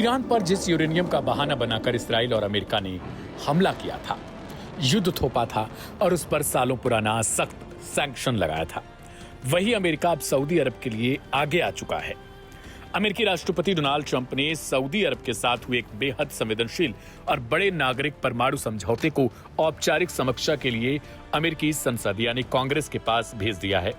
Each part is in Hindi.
ईरान पर जिस यूरेनियम का बहाना बनाकर इसराइल और अमेरिका ने हमला किया था, युद्ध थोपा था और उस पर सालों पुराना सख्त सैंक्शन लगाया था, वही अमेरिका अब सऊदी अरब के लिए आगे आ चुका है। अमेरिकी राष्ट्रपति डोनाल्ड ट्रंप ने सऊदी अरब के साथ हुए एक बेहद संवेदनशील और बड़े नागरिक परमाणु समझौते को औपचारिक समीक्षा के लिए अमेरिकी संसद यानी कांग्रेस के पास भेज दिया है।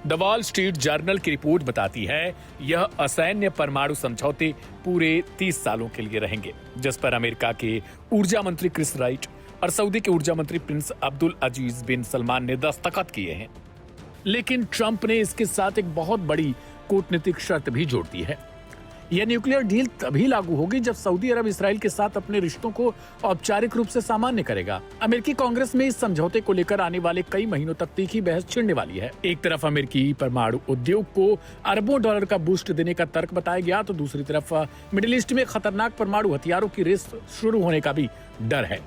द वॉल स्ट्रीट जर्नल की रिपोर्ट बताती है यह असैन्य परमाणु समझौते पूरे 30 सालों के लिए रहेंगे, जिस पर अमेरिका के ऊर्जा मंत्री क्रिस राइट और सऊदी के ऊर्जा मंत्री प्रिंस अब्दुल अजीज बिन सलमान ने दस्तखत किए हैं। लेकिन ट्रंप ने इसके साथ एक बहुत बड़ी कूटनीतिक शर्त भी जोड़ दी है। यह न्यूक्लियर डील तभी लागू होगी जब सऊदी अरब इसराइल के साथ अपने रिश्तों को औपचारिक रूप से सामान्य करेगा। अमेरिकी कांग्रेस में इस समझौते को लेकर आने वाले कई महीनों तक तीखी बहस छिड़ने वाली है। एक तरफ अमेरिकी परमाणु उद्योग को अरबों डॉलर का बूस्ट देने का तर्क बताया गया, तो दूसरी तरफ मिडिल ईस्ट में खतरनाक परमाणु हथियारों की रेस शुरू होने का भी डर है।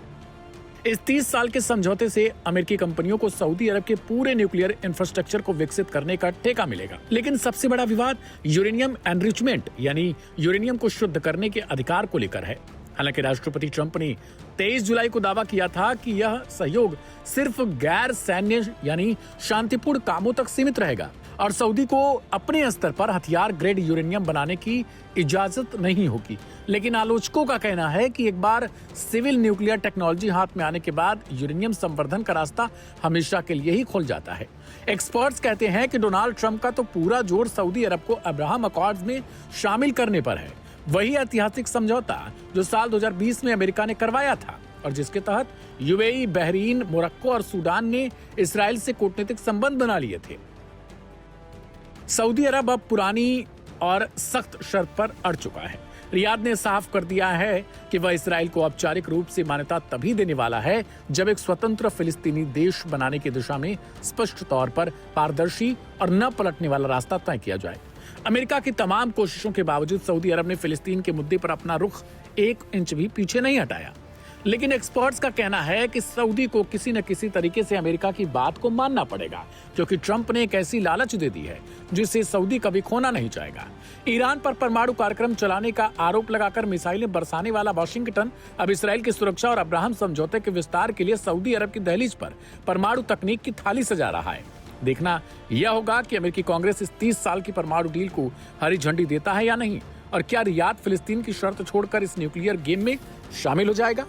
इस 30 साल के समझौते से अमेरिकी कंपनियों को सऊदी अरब के पूरे न्यूक्लियर इंफ्रास्ट्रक्चर को विकसित करने का ठेका मिलेगा। लेकिन सबसे बड़ा विवाद यूरेनियम एनरिचमेंट यानी यूरेनियम को शुद्ध करने के अधिकार को लेकर है। हालांकि राष्ट्रपति ट्रंप ने 23 जुलाई को दावा किया था कि यह सहयोग सिर्फ गैर सैन्य यानी शांतिपूर्ण कामों तक सीमित रहेगा और सऊदी को अपने स्तर पर हथियार ग्रेड यूरेनियम बनाने की इजाजत नहीं होगी। लेकिन आलोचकों का कहना है कि एक बार सिविल न्यूक्लियर टेक्नोलॉजी हाथ में आने के बाद यूरेनियम संवर्धन का रास्ता हमेशा के लिए ही खुल जाता है। एक्सपर्ट्स कहते हैं कि डोनाल्ड ट्रंप का तो पूरा जोर सऊदी अरब को अब्राहम अकॉर्ड्स में शामिल करने पर है, वही ऐतिहासिक समझौता जो साल 2020 में अमेरिका ने करवाया था और जिसके तहत यूएई, बहरीन, मोरक्को और सूडान ने इसराइल से कूटनीतिक संबंध बना लिए थे। सऊदी अरब अब पुरानी और सख्त शर्त पर अड़ चुका है। रियाद ने साफ कर दिया है कि वह इसराइल को औपचारिक रूप से मान्यता तभी देने वाला है जब एक स्वतंत्र फिलिस्तीनी देश बनाने की दिशा में स्पष्ट तौर पर पारदर्शी और न पलटने वाला रास्ता तय किया जाए। अमेरिका की तमाम कोशिशों के बावजूद सऊदी अरब ने फिलिस्तीन के मुद्दे पर अपना रुख 1 इंच भी पीछे नहीं हटाया। लेकिन एक्सपर्ट्स का कहना है कि सऊदी को किसी न किसी तरीके से अमेरिका की बात को मानना पड़ेगा, क्योंकि ट्रंप ने एक ऐसी लालच दे दी है जिसे सऊदी कभी खोना नहीं चाहेगा। ईरान पर परमाणु कार्यक्रम चलाने का आरोप लगाकर मिसाइलें बरसाने वाला वाशिंगटन अब इसराइल की सुरक्षा और अब्राहम समझौते के विस्तार के लिए सऊदी अरब की दहलीज पर परमाणु तकनीक की थाली सजा रहा है। देखना यह होगा कि अमेरिकी कांग्रेस इस 30 साल की परमाणु डील को हरी झंडी देता है या नहीं, और क्या रियाद फिलिस्तीन की शर्त छोड़कर इस न्यूक्लियर गेम में शामिल हो जाएगा।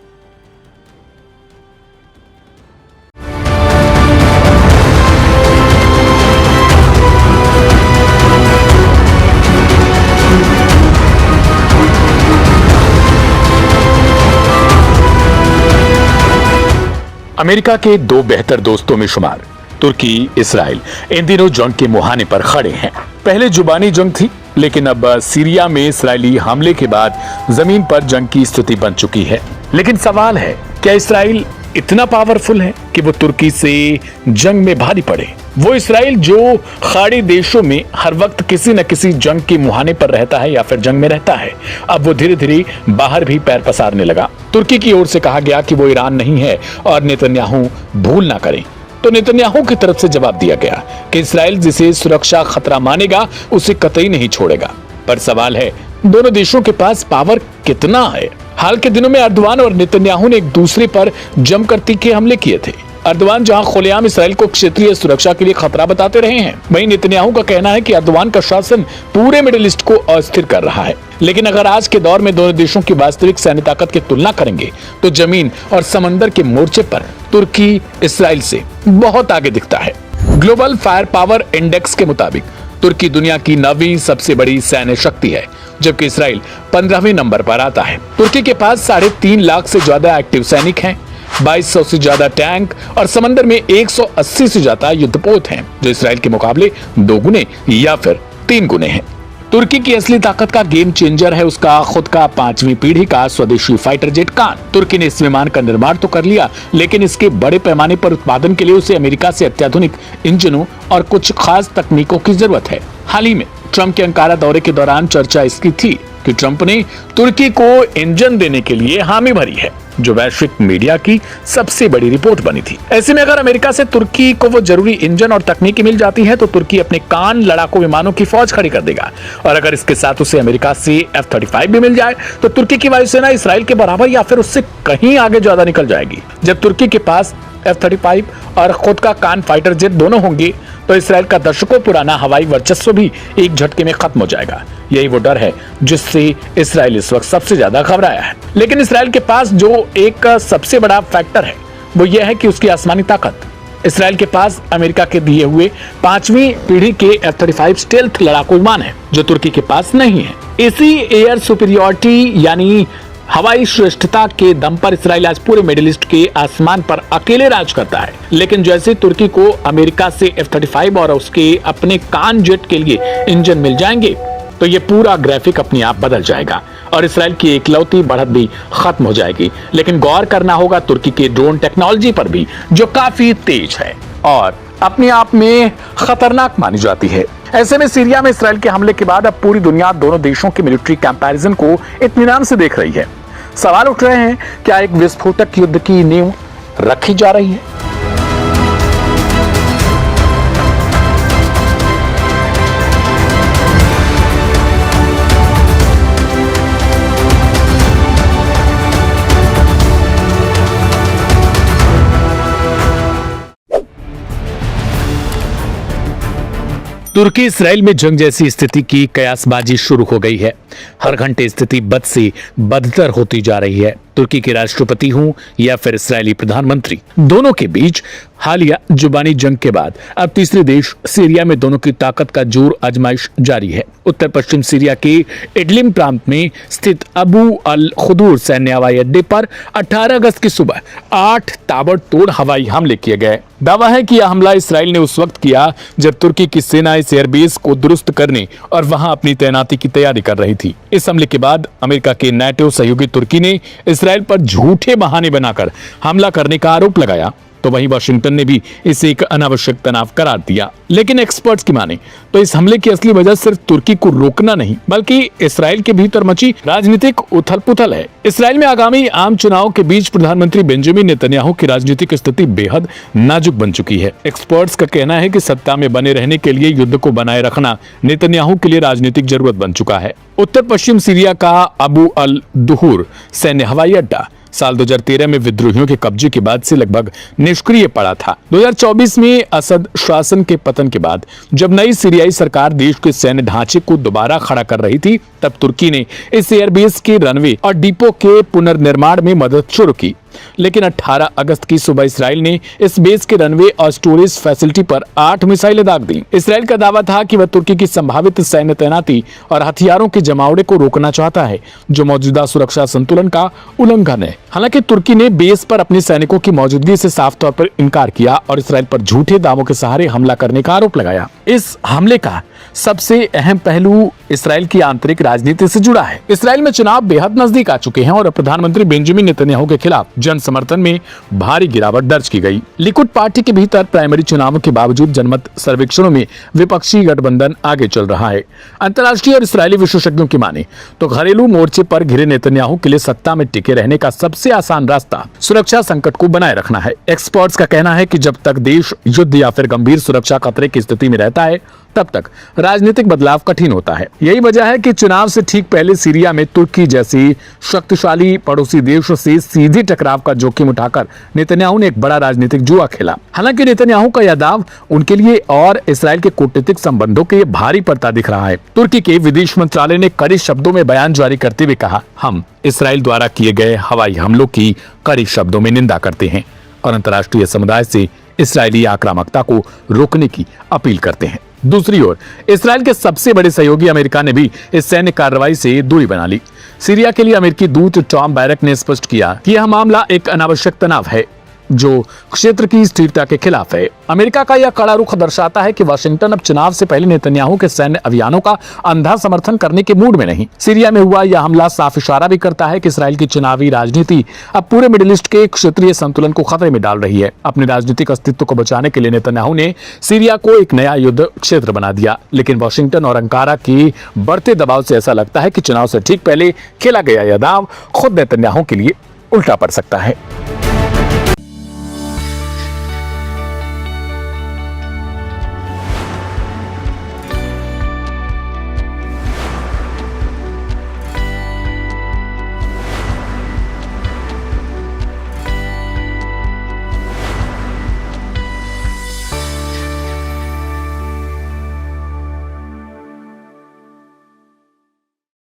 अमेरिका के 2 बेहतर दोस्तों में शुमार तुर्की, इसराइल इन दिनों जंग के मुहाने पर खड़े हैं। पहले जुबानी जंग थी, लेकिन अब सीरिया में इसराइली हमले के बाद जमीन पर जंग की स्थिति बन चुकी है। लेकिन सवाल है, क्या इसराइल इतना पावरफुल है कि वो तुर्की से जंग में भारी पड़े? वो इसराइल जो खाड़ी देशों में हर वक्त किसी न किसी जंग के मुहाने पर रहता है या फिर जंग में रहता है, अब वो धीरे धीरे बाहर भी पैर पसारने लगा। तुर्की की ओर से कहा गया कि वो ईरान नहीं है और नेतन्याहू भूल ना करें, तो नेतन्याहू की तरफ से जवाब दिया गया कि इसराइल जिसे सुरक्षा खतरा मानेगा उसे कतई नहीं छोड़ेगा। पर सवाल है, दोनों देशों के पास पावर कितना है? हाल के दिनों में अर्दवान और नेतन्याहू ने एक दूसरे पर जमकर तीखे हमले किए थे। अर्दवान जहां खुलेआम इसराइल को क्षेत्रीय सुरक्षा के लिए खतरा बताते रहे हैं, वहीं नेतन्याहू का कहना है कि अर्दवान का शासन पूरे मिडिल ईस्ट को अस्थिर कर रहा है। लेकिन अगर आज के दौर में दोनों देशों की वास्तविक सैन्य ताकत की तुलना करेंगे तो जमीन और समंदर के मोर्चे पर तुर्की इसराइल से बहुत आगे दिखता है। ग्लोबल फायर पावर इंडेक्स के मुताबिक तुर्की दुनिया की 9वीं सबसे बड़ी सैन्य शक्ति है, जबकि इसराइल 15वें नंबर पर आता है। तुर्की के पास 3.5 लाख से ज्यादा एक्टिव सैनिक हैं, 2200 से ज्यादा टैंक और समंदर में 180 से ज्यादा युद्धपोत हैं, जो इसराइल के मुकाबले 2 गुने या फिर 3 गुने हैं। तुर्की की असली ताकत का गेम चेंजर है उसका खुद का 5वीं पीढ़ी का स्वदेशी फाइटर जेट कान। तुर्की ने इस विमान का निर्माण तो कर लिया, लेकिन इसके बड़े पैमाने पर उत्पादन के लिए उसे अमेरिका से अत्याधुनिक इंजनों और कुछ खास तकनीकों की जरूरत है। हाल ही में ट्रंप के अंकारा दौरे के दौरान चर्चा इसकी थी कि ट्रंप ने तुर्की को इंजन देने के लिए हामी भरी है। जो वैश्विक मीडिया की सबसे बड़ी रिपोर्ट बनी थी। ऐसे में अगर अमेरिका से तुर्की को वो जरूरी इंजन और तकनीकी मिल जाती है तो तुर्की अपने कान लड़ाकू विमानों की फौज खड़ी कर देगा, और अगर इसके साथ उसे अमेरिका से F-35 भी मिल जाए तो तुर्की की वायुसेना इसराइल के बराबर या फिर उससे कहीं आगे ज्यादा निकल जाएगी। जब तुर्की के पास F-35 और खुद का कान फाइटर जेट दोनों होंगे तो इसराइल का दशकों पुराना हवाई वर्चस्व भी एक झटके में खत्म हो जाएगा। यही वो डर है जिससे इसराइल इस वक्त सबसे ज्यादा घबराया है। लेकिन इसराइल के पास जो एक सबसे बड़ा फैक्टर है वो यह है कि उसकी आसमानी ताकत। इसराइल के पास अमेरिका के दिए हुए 5वीं पीढ़ी के F-35 स्टेल्थ लड़ाकू विमान है जो तुर्की के पास नहीं है। इसी एयर सुपीरियरिटी यानी हवाई श्रेष्ठता के दम पर इसराइल आज पूरे मिडिल ईस्ट के आसमान पर अकेले राज करता है। लेकिन जैसे तुर्की को अमेरिका से F-35 और उसके अपने कान जेट के लिए इंजन मिल जाएंगे तो ये पूरा ग्राफिक अपने आप बदल जाएगा और इसराइल की इकलौती बढ़त भी खत्म हो जाएगी। लेकिन गौर करना होगा तुर्की के ड्रोन टेक्नोलॉजी पर भी, जो काफी तेज है और अपने आप में खतरनाक मानी जाती है। ऐसे में सीरिया में इसराइल के हमले के बाद अब पूरी दुनिया दोनों देशों के मिलिट्री कंपैरिजन को इत्मीनान से देख रही है। सवाल उठ रहे हैं, क्या एक विस्फोटक युद्ध की नींव रखी जा रही है? तुर्की इसराइल में जंग जैसी स्थिति की कयासबाजी शुरू हो गई है। हर घंटे स्थिति बद से बदतर होती जा रही है। तुर्की के राष्ट्रपति हूं या फिर इस्राएली प्रधानमंत्री, दोनों के बीच हालिया जुबानी जंग के बाद अब तीसरे देश सीरिया में दोनों की ताकत का जोर आजमाइश जारी है। उत्तर पश्चिम सीरिया के इडलिम प्रांत में स्थित अबू अल खुदूर सैन्य हवाई अड्डे पर 18 अगस्त की सुबह 8 ताबड़तोड़ हवाई हमले किए गए। दावा है कि यह हमला इसराइल ने उस वक्त किया जब तुर्की की सेना इस एयरबेस को दुरुस्त करने और वहां अपनी तैनाती की तैयारी कर रही थी। इस हमले के बाद अमेरिका के नाटो सहयोगी तुर्की ने इसराइल पर झूठे बहाने बनाकर हमला करने का आरोप लगाया, तो वहीं वाशिंगटन ने भी इसे एक अनावश्यक तनाव करार दिया। लेकिन एक्सपर्ट्स की माने तो इस हमले की असली वजह सिर्फ तुर्की को रोकना नहीं बल्कि इसराइल के भीतर मची राजनीतिक उथल-पुथल है। इसराइल में आगामी आम चुनाव के बीच प्रधानमंत्री बेंजामिन नेतन्याहू की राजनीतिक स्थिति बेहद नाजुक बन चुकी है। एक्सपर्ट्स का कहना है कि सत्ता में बने रहने के लिए युद्ध को बनाए रखना नेतन्याहू के लिए राजनीतिक जरूरत बन चुका है। उत्तर पश्चिम सीरिया का अबू अल दुहूर सैन्य हवाई अड्डा साल 2013 में विद्रोहियों के कब्जे के बाद से लगभग निष्क्रिय पड़ा था। 2024 में असद शासन के पतन के बाद जब नई सीरियाई सरकार देश के सैन्य ढांचे को दोबारा खड़ा कर रही थी, तब तुर्की ने इस एयरबेस के रनवे और डिपो के पुनर्निर्माण में मदद शुरू की। लेकिन 18 अगस्त की सुबह इसराइल ने इस बेस के रनवे और स्टोरेज फैसिलिटी पर 8 मिसाइलें दाग दी। इसराइल का दावा था कि वह तुर्की की संभावित सैन्य तैनाती और हथियारों के जमावड़े को रोकना चाहता है, जो मौजूदा सुरक्षा संतुलन का उल्लंघन है। हालांकि तुर्की ने बेस पर अपने सैनिकों की मौजूदगी से साफ तौर पर इनकार किया और इसराइल पर झूठे दावों के सहारे हमला करने का आरोप लगाया। इस हमले का सबसे अहम पहलू इसराइल की आंतरिक राजनीति से जुड़ा है। इसराइल में चुनाव बेहद नजदीक आ चुके हैं और प्रधानमंत्री बेंजामिन नेतन्याहू के खिलाफ जन समर्थन में भारी गिरावट दर्ज की गई। लिकुड पार्टी के भीतर प्राइमरी चुनावों के बावजूद जनमत सर्वेक्षणों में विपक्षी गठबंधन आगे चल रहा है। अंतर्राष्ट्रीय और इसराइली विशेषज्ञों की माने तो घरेलू मोर्चे पर घिरे नेतन्याहू के लिए सत्ता में टिके रहने का सबसे आसान रास्ता सुरक्षा संकट को बनाए रखना है। एक्सपर्ट्स का कहना है कि जब तक देश युद्ध या फिर गंभीर सुरक्षा खतरे की स्थिति में रहता है, तब तक राजनीतिक बदलाव कठिन होता है। यही वजह है कि चुनाव से ठीक पहले सीरिया में तुर्की जैसी शक्तिशाली पड़ोसी देश से सीधे टकराव का जोखिम उठाकर नेतन्याहू ने एक बड़ा राजनीतिक जुआ खेला। हालांकि नेतन्याहू का यह दाव उनके लिए और इसराइल के कूटनीतिक संबंधों के भारी पड़ता दिख रहा है। तुर्की के विदेश मंत्रालय ने कड़े शब्दों में बयान जारी करते हुए कहा, हम इसराइल द्वारा किए गए हवाई हमलों की कड़े शब्दों में निंदा करते हैं और अंतर्राष्ट्रीय समुदाय से इसराइली आक्रामकता को रोकने की अपील करते हैं। दूसरी ओर इसराइल के सबसे बड़े सहयोगी अमेरिका ने भी इस सैन्य कार्रवाई से दूरी बना ली। सीरिया के लिए अमेरिकी दूत टॉम बैरक ने स्पष्ट किया कि यह मामला एक अनावश्यक तनाव है जो क्षेत्र की स्थिरता के खिलाफ है। अमेरिका का यह कड़ा रुख दर्शाता है कि वाशिंगटन अब चुनाव से पहले नेतन्याहू के सैन्य अभियानों का अंधा समर्थन करने के मूड में नहीं। सीरिया में हुआ यह हमला साफ इशारा भी करता है कि इसराइल की चुनावी राजनीति अब पूरे मिडिल ईस्ट के क्षेत्रीय संतुलन को खतरे में डाल रही है। अपने राजनीतिक अस्तित्व को बचाने के लिए नेतन्याहू ने सीरिया को एक नया युद्ध क्षेत्र बना दिया। लेकिन वाशिंगटन और अंकारा के बढ़ते दबाव से ऐसा लगता है कि चुनाव से ठीक पहले खेला गया यह दांव खुद नेतन्याहू के लिए उल्टा पड़ सकता है।